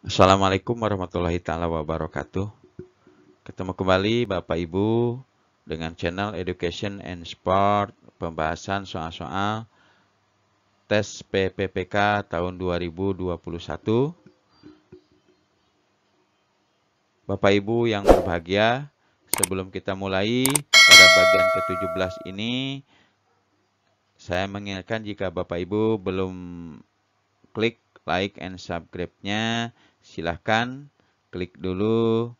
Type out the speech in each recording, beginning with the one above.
Assalamualaikum warahmatullahi taala wabarakatuh. Ketemu kembali Bapak Ibu dengan channel Education and Sport, pembahasan soal-soal tes PPPK tahun 2021. Bapak Ibu yang berbahagia, sebelum kita mulai pada bagian ke-17 ini, saya mengingatkan jika Bapak Ibu belum klik like and subscribe-nya, silahkan klik dulu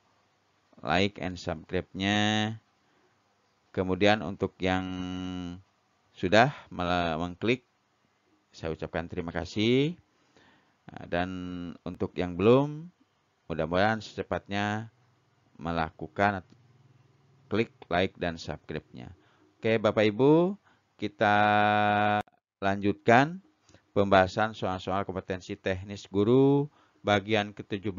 like and subscribe-nya. Kemudian untuk yang sudah mengklik, saya ucapkan terima kasih. Dan untuk yang belum, mudah-mudahan secepatnya melakukan klik like dan subscribe-nya. Oke, Bapak Ibu, kita lanjutkan pembahasan soal-soal kompetensi teknis guru bagian ke-17.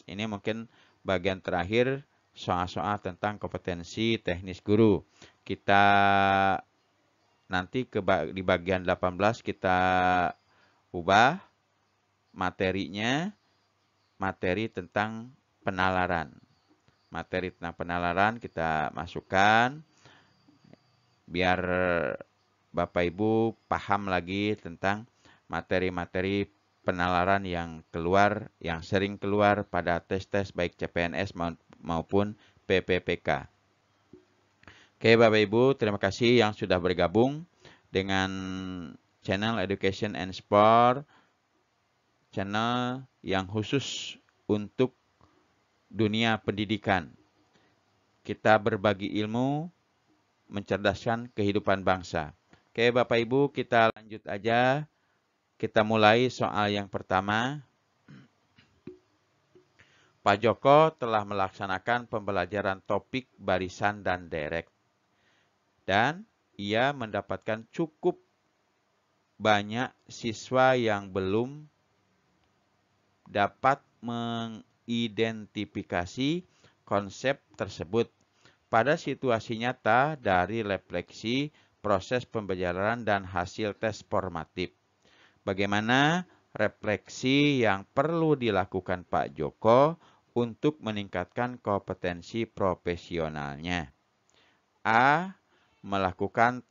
Ini mungkin bagian terakhir soal-soal tentang kompetensi teknis guru. Kita nanti di bagian 18 kita ubah materinya, materi tentang penalaran. Materi tentang penalaran kita masukkan biar Bapak Ibu paham lagi tentang materi-materi penalaran yang sering keluar pada tes-tes baik CPNS maupun PPPK. Oke Bapak Ibu, terima kasih yang sudah bergabung dengan channel Education and Sport, channel yang khusus untuk dunia pendidikan. Kita berbagi ilmu, mencerdaskan kehidupan bangsa. Oke Bapak Ibu, kita lanjut aja. Kita mulai soal yang pertama. Pak Joko telah melaksanakan pembelajaran topik barisan dan deret. Dan ia mendapatkan cukup banyak siswa yang belum dapat mengidentifikasi konsep tersebut. Pada situasi nyata dari refleksi proses pembelajaran dan hasil tes formatif. Bagaimana refleksi yang perlu dilakukan Pak Joko untuk meningkatkan kompetensi profesionalnya? A. Melakukan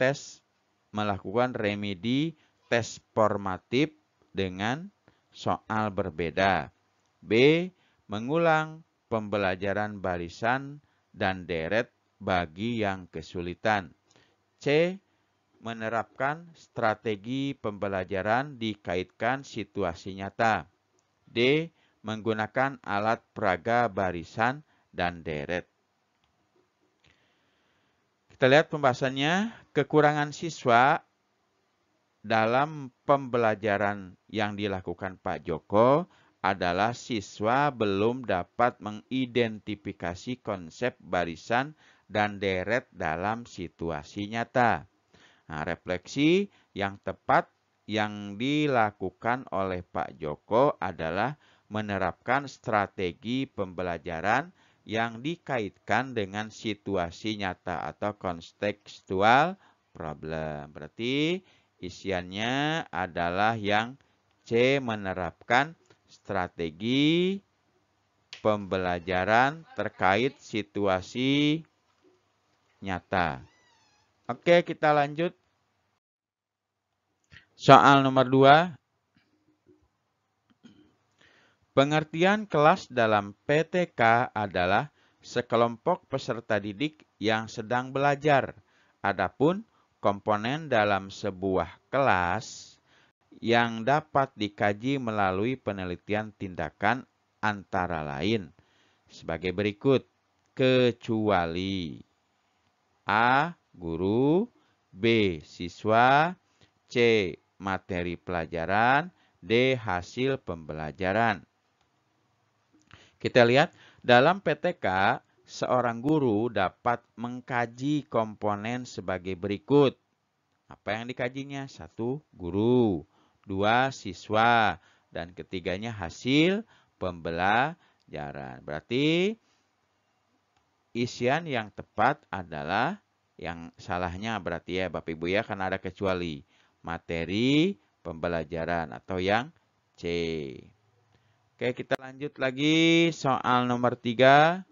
remedi tes formatif dengan soal berbeda. B. Mengulang pembelajaran barisan dan deret bagi yang kesulitan. C. Menerapkan strategi pembelajaran dikaitkan situasi nyata. D. Menggunakan alat peraga barisan dan deret. Kita lihat pembahasannya. Kekurangan siswa dalam pembelajaran yang dilakukan Pak Joko adalah siswa belum dapat mengidentifikasi konsep barisan dan deret dalam situasi nyata. Nah, refleksi yang tepat yang dilakukan oleh Pak Joko adalah menerapkan strategi pembelajaran yang dikaitkan dengan situasi nyata atau kontekstual problem. Berarti isiannya adalah yang C, menerapkan strategi pembelajaran terkait situasi nyata. Oke, kita lanjut. Soal nomor 2. Pengertian kelas dalam PTK adalah sekelompok peserta didik yang sedang belajar. Adapun komponen dalam sebuah kelas yang dapat dikaji melalui penelitian tindakan antara lain sebagai berikut. Kecuali A. Guru, B. Siswa, C. Materi pelajaran, D. Hasil pembelajaran. Kita lihat dalam PTK, seorang guru dapat mengkaji komponen sebagai berikut. Apa yang dikajinya? 1. Guru, 2. Siswa, dan ketiganya hasil pembelajaran. Berarti isian yang tepat adalah, yang salahnya berarti ya Bapak Ibu ya, karena ada kecuali materi pembelajaran atau yang C. Oke, kita lanjut lagi soal nomor 3.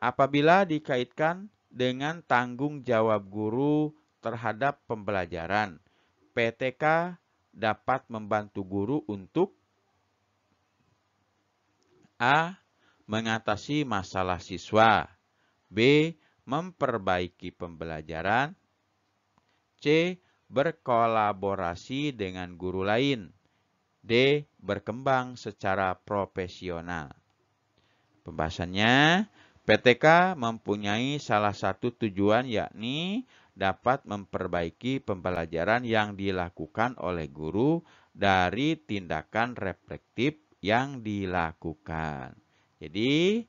Apabila dikaitkan dengan tanggung jawab guru terhadap pembelajaran, PTK dapat membantu guru untuk A. Mengatasi masalah siswa, B. Memperbaiki pembelajaran, C. Berkolaborasi dengan guru lain, D. Berkembang secara profesional. Pembahasannya, PTK mempunyai salah satu tujuan yakni dapat memperbaiki pembelajaran yang dilakukan oleh guru dari tindakan reflektif yang dilakukan. Jadi,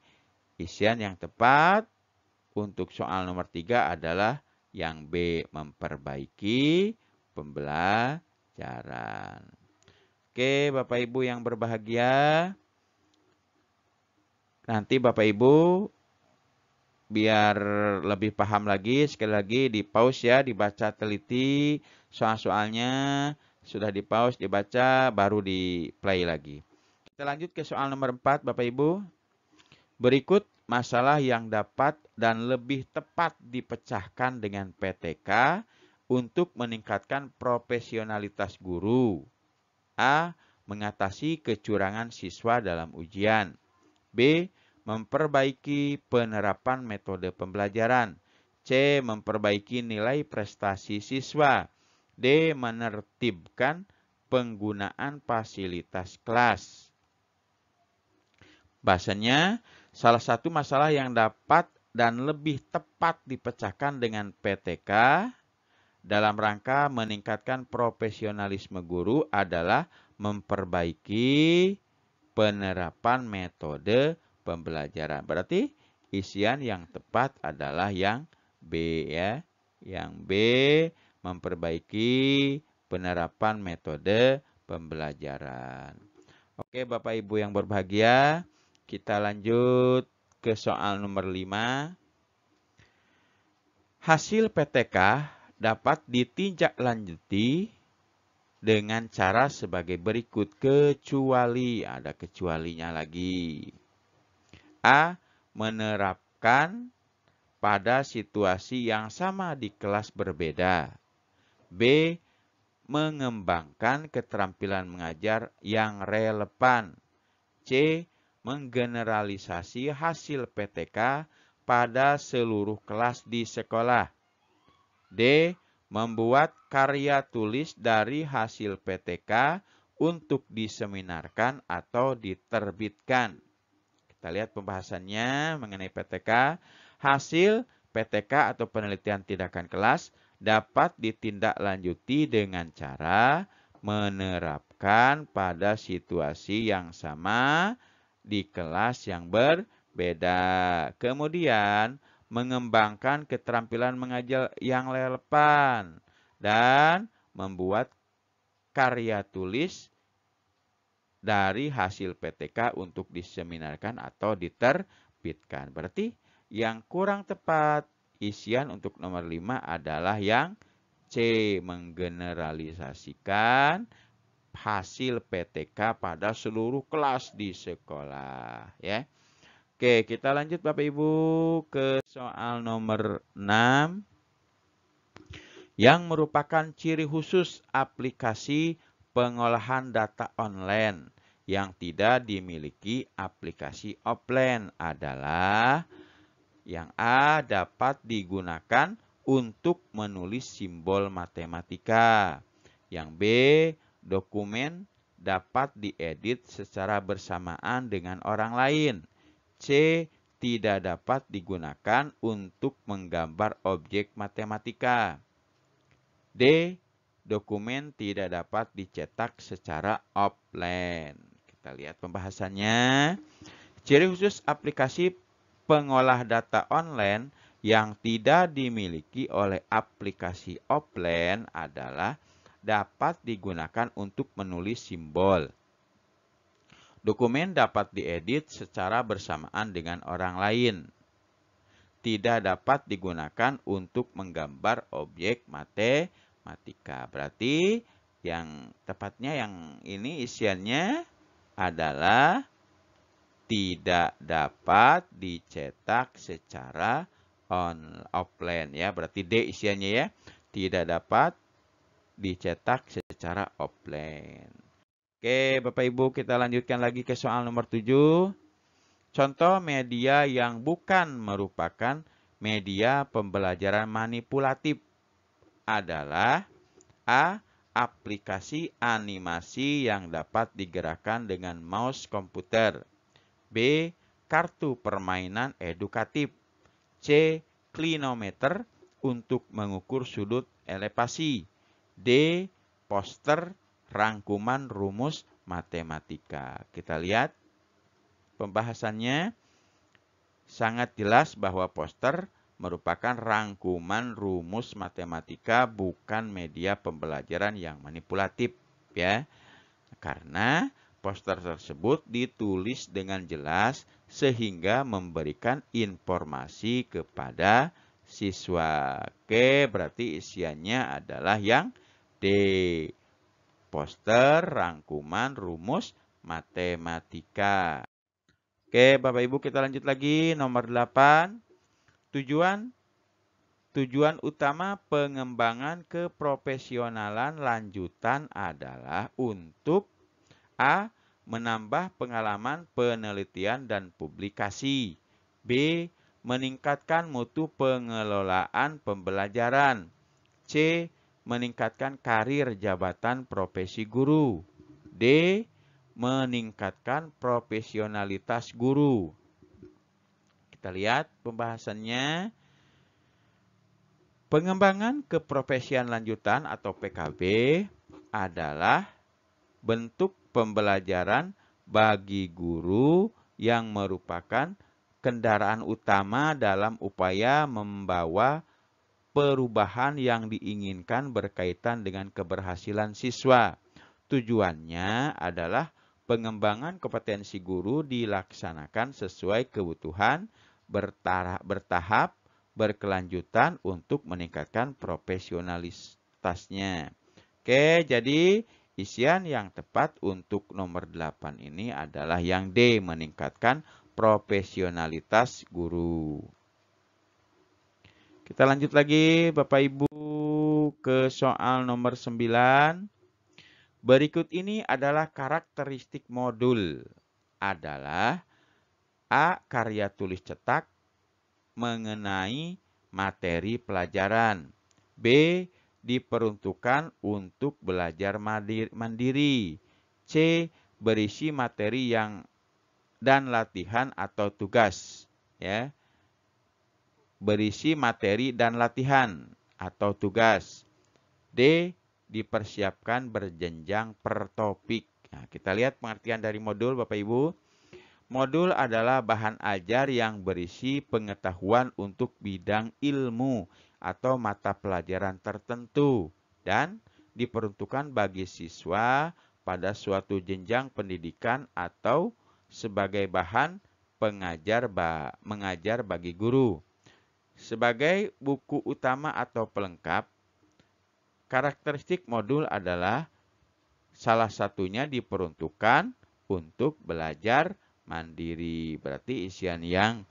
isian yang tepat untuk soal nomor 3 adalah yang B, memperbaiki pembelajaran. Oke, Bapak Ibu yang berbahagia. Nanti Bapak Ibu biar lebih paham lagi, sekali lagi di pause ya, dibaca teliti soal-soalnya, sudah di pause, dibaca, baru di play lagi. Kita lanjut ke soal nomor 4 Bapak Ibu. Berikut masalah yang dapat dan lebih tepat dipecahkan dengan PTK untuk meningkatkan profesionalitas guru. A. Mengatasi kecurangan siswa dalam ujian. B. Memperbaiki penerapan metode pembelajaran. C. Memperbaiki nilai prestasi siswa. D. Menertibkan penggunaan fasilitas kelas. Bahasanya, salah satu masalah yang dapat dan lebih tepat dipecahkan dengan PTK dalam rangka meningkatkan profesionalisme guru adalah memperbaiki penerapan metode pembelajaran. Berarti isian yang tepat adalah yang B ya. Yang B, memperbaiki penerapan metode pembelajaran. Oke, Bapak Ibu yang berbahagia, kita lanjut ke soal nomor 5. Hasil PTK dapat ditindaklanjuti dengan cara sebagai berikut, kecuali, ada kecualinya lagi. A. Menerapkan pada situasi yang sama di kelas berbeda. B. Mengembangkan keterampilan mengajar yang relevan. C. Menggeneralisasi hasil PTK pada seluruh kelas di sekolah. D. Membuat karya tulis dari hasil PTK untuk diseminarkan atau diterbitkan. Kita lihat pembahasannya mengenai PTK. Hasil PTK atau penelitian tindakan kelas dapat ditindaklanjuti dengan cara menerapkan pada situasi yang sama di kelas yang berbeda. Kemudian, mengembangkan keterampilan mengajar yang relevan dan membuat karya tulis dari hasil PTK untuk diseminarkan atau diterbitkan. Berarti yang kurang tepat isian untuk nomor 5 adalah yang C, menggeneralisasikan hasil PTK pada seluruh kelas di sekolah ya. Oke, kita lanjut Bapak Ibu ke soal nomor 6 yang merupakan ciri khusus aplikasi pengolahan data online yang tidak dimiliki aplikasi offline adalah yang A, dapat digunakan untuk menulis simbol matematika. Yang B, dokumen dapat diedit secara bersamaan dengan orang lain. C, tidak dapat digunakan untuk menggambar objek matematika. D, dokumen tidak dapat dicetak secara offline. Kita lihat pembahasannya. Ciri khusus aplikasi pengolah data online yang tidak dimiliki oleh aplikasi offline adalah dapat digunakan untuk menulis simbol. Dokumen dapat diedit secara bersamaan dengan orang lain. Tidak dapat digunakan untuk menggambar objek matematika. Berarti yang tepatnya yang ini isiannya adalah tidak dapat dicetak secara offline ya. Berarti D isiannya ya. Tidak dapat dicetak secara offline. Oke, Bapak Ibu, kita lanjutkan lagi ke soal nomor 7. Contoh media yang bukan merupakan media pembelajaran manipulatif adalah A. Aplikasi animasi yang dapat digerakkan dengan mouse komputer. B. Kartu permainan edukatif. C. Klinometer untuk mengukur sudut elevasi. D. Poster rangkuman rumus matematika. Kita lihat pembahasannya sangat jelas bahwa poster merupakan rangkuman rumus matematika, bukan media pembelajaran yang manipulatif ya. Karena poster tersebut ditulis dengan jelas sehingga memberikan informasi kepada siswa. Oke, berarti isiannya adalah yang D. Poster rangkuman rumus matematika. Oke, Bapak Ibu, kita lanjut lagi nomor 8. Tujuan utama pengembangan keprofesionalan lanjutan adalah untuk A. Menambah pengalaman penelitian dan publikasi. B. Meningkatkan mutu pengelolaan pembelajaran. C. Meningkatkan karir jabatan profesi guru. D. Meningkatkan profesionalitas guru. Kita lihat pembahasannya. Pengembangan keprofesian lanjutan atau PKB adalah bentuk pembelajaran bagi guru yang merupakan kendaraan utama dalam upaya membawa perubahan yang diinginkan berkaitan dengan keberhasilan siswa. Tujuannya adalah pengembangan kompetensi guru dilaksanakan sesuai kebutuhan, bertahap, berkelanjutan untuk meningkatkan profesionalitasnya. Oke, jadi isian yang tepat untuk nomor 8 ini adalah yang D, meningkatkan profesionalitas guru. Kita lanjut lagi Bapak Ibu ke soal nomor 9. Berikut ini adalah karakteristik modul. Adalah A. Karya tulis cetak mengenai materi pelajaran. B. Diperuntukkan untuk belajar mandiri. C. Berisi materi dan latihan atau tugas. Ya. Berisi materi dan latihan atau tugas. D. Dipersiapkan berjenjang per topik. Nah, kita lihat pengertian dari modul Bapak Ibu. Modul adalah bahan ajar yang berisi pengetahuan untuk bidang ilmu atau mata pelajaran tertentu dan diperuntukkan bagi siswa pada suatu jenjang pendidikan atau sebagai bahan mengajar bagi guru. Sebagai buku utama atau pelengkap, karakteristik modul adalah salah satunya diperuntukkan untuk belajar mandiri. Berarti isian yang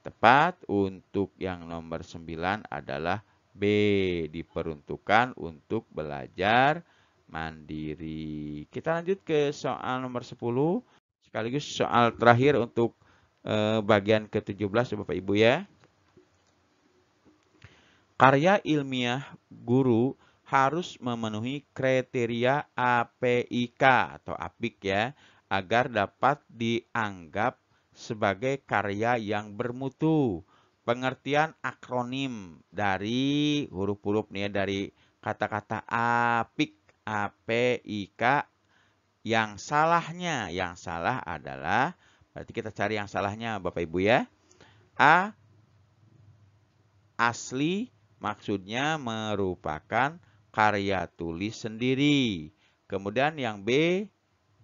tepat untuk yang nomor 9 adalah B. Diperuntukkan untuk belajar mandiri. Kita lanjut ke soal nomor 10. Sekaligus soal terakhir untuk bagian ke-17 Bapak Ibu ya. Karya ilmiah guru harus memenuhi kriteria APIK atau APIK ya, agar dapat dianggap sebagai karya yang bermutu. Pengertian akronim dari huruf-huruf nih ya, dari kata-kata APIK, APIK, yang salah adalah, berarti kita cari yang salahnya Bapak Ibu ya. A. Asli maksudnya merupakan karya tulis sendiri. Kemudian yang B,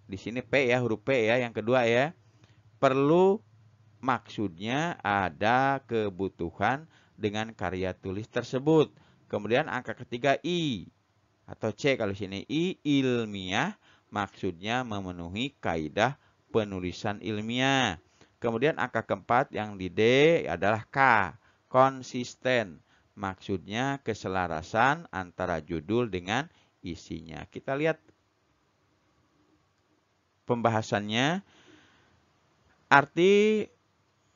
di sini P ya, huruf P ya, yang kedua ya. Perlu maksudnya ada kebutuhan dengan karya tulis tersebut. Kemudian angka ketiga I atau C kalau sini I, ilmiah maksudnya memenuhi kaidah penulisan ilmiah. Kemudian angka keempat yang di D adalah K, konsisten. Maksudnya keselarasan antara judul dengan isinya. Kita lihat pembahasannya. Arti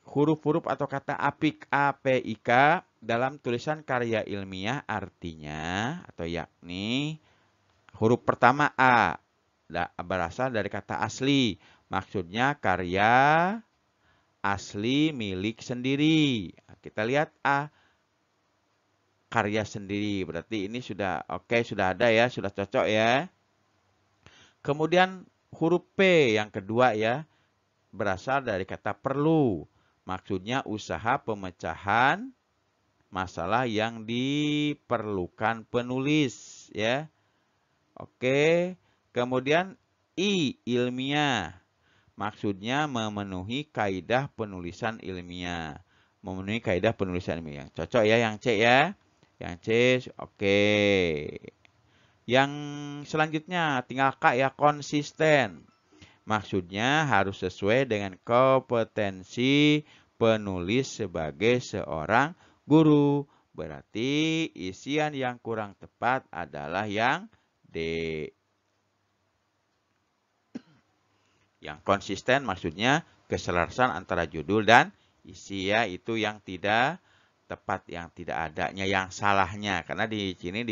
huruf-huruf atau kata apik APIK dalam tulisan karya ilmiah artinya atau yakni huruf pertama A berasal dari kata asli. Maksudnya karya asli milik sendiri. Kita lihat A, karya sendiri. Berarti ini sudah oke, sudah ada ya, sudah cocok ya. Kemudian huruf P yang kedua ya, berasal dari kata perlu. Maksudnya usaha pemecahan masalah yang diperlukan penulis ya. Oke. Kemudian I, ilmiah. Maksudnya memenuhi kaidah penulisan ilmiah. Memenuhi kaidah penulisan ilmiah. Cocok ya yang C ya. Yang C oke. Yang selanjutnya tinggal K ya, konsisten. Maksudnya harus sesuai dengan kompetensi penulis sebagai seorang guru. Berarti isian yang kurang tepat adalah yang D. Yang konsisten maksudnya keselarasan antara judul dan isi ya, itu yang tidak tepat, yang tidak adanya, yang salahnya. Karena di sini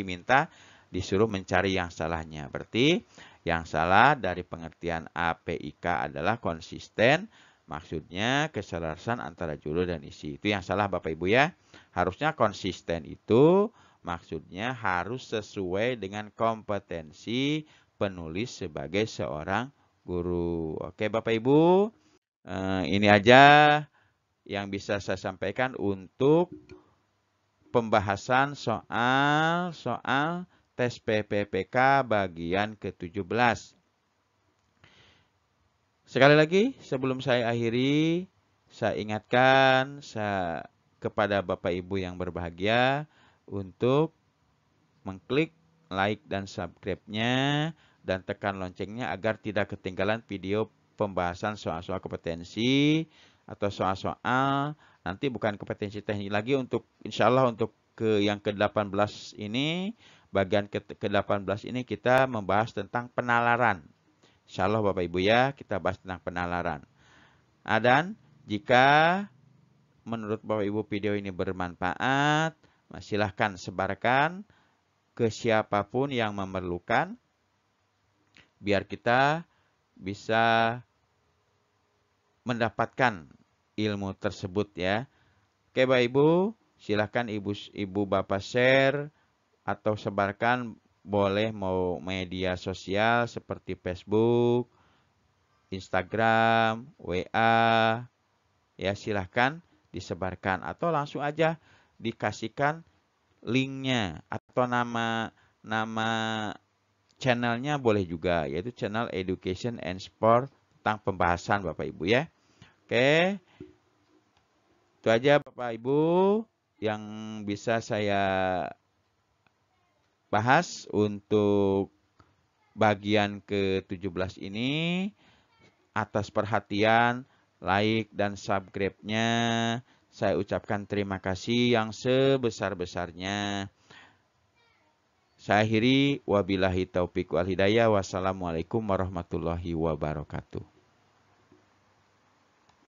disuruh mencari yang salahnya. Berarti yang salah dari pengertian APIK adalah konsisten, maksudnya keselarasan antara judul dan isi. Itu yang salah Bapak Ibu ya. Harusnya konsisten itu maksudnya harus sesuai dengan kompetensi penulis sebagai seorang guru. Oke Bapak Ibu, ini aja yang bisa saya sampaikan untuk pembahasan soal tes PPPK bagian ke-17. Sekali lagi, sebelum saya akhiri, saya ingatkan kepada Bapak Ibu yang berbahagia untuk mengklik like dan subscribe-nya dan tekan loncengnya agar tidak ketinggalan video pembahasan soal-soal kompetensi atau soal-soal nanti bukan kompetensi teknik lagi, untuk insya Allah untuk yang ke-18 ini, bagian ke-18 ini kita membahas tentang penalaran. Insya Allah Bapak Ibu ya, kita bahas tentang penalaran. Nah, dan jika menurut Bapak Ibu video ini bermanfaat, silahkan sebarkan ke siapapun yang memerlukan, biar kita bisa mendapatkan ilmu tersebut ya. Oke Bapak Ibu, silahkan Ibu Bapak share atau sebarkan, boleh mau media sosial seperti Facebook, Instagram, WA, ya silahkan disebarkan atau langsung aja dikasihkan linknya atau nama channelnya boleh juga, yaitu channel Education and Sport tentang pembahasan Bapak Ibu ya. Oke, itu aja Bapak Ibu yang bisa saya bahas untuk bagian ke-17 ini. Atas perhatian, like, dan subscribe-nya, saya ucapkan terima kasih yang sebesar-besarnya. Saya akhiri, wabillahi taufiq wal hidayah. Wassalamualaikum warahmatullahi wabarakatuh.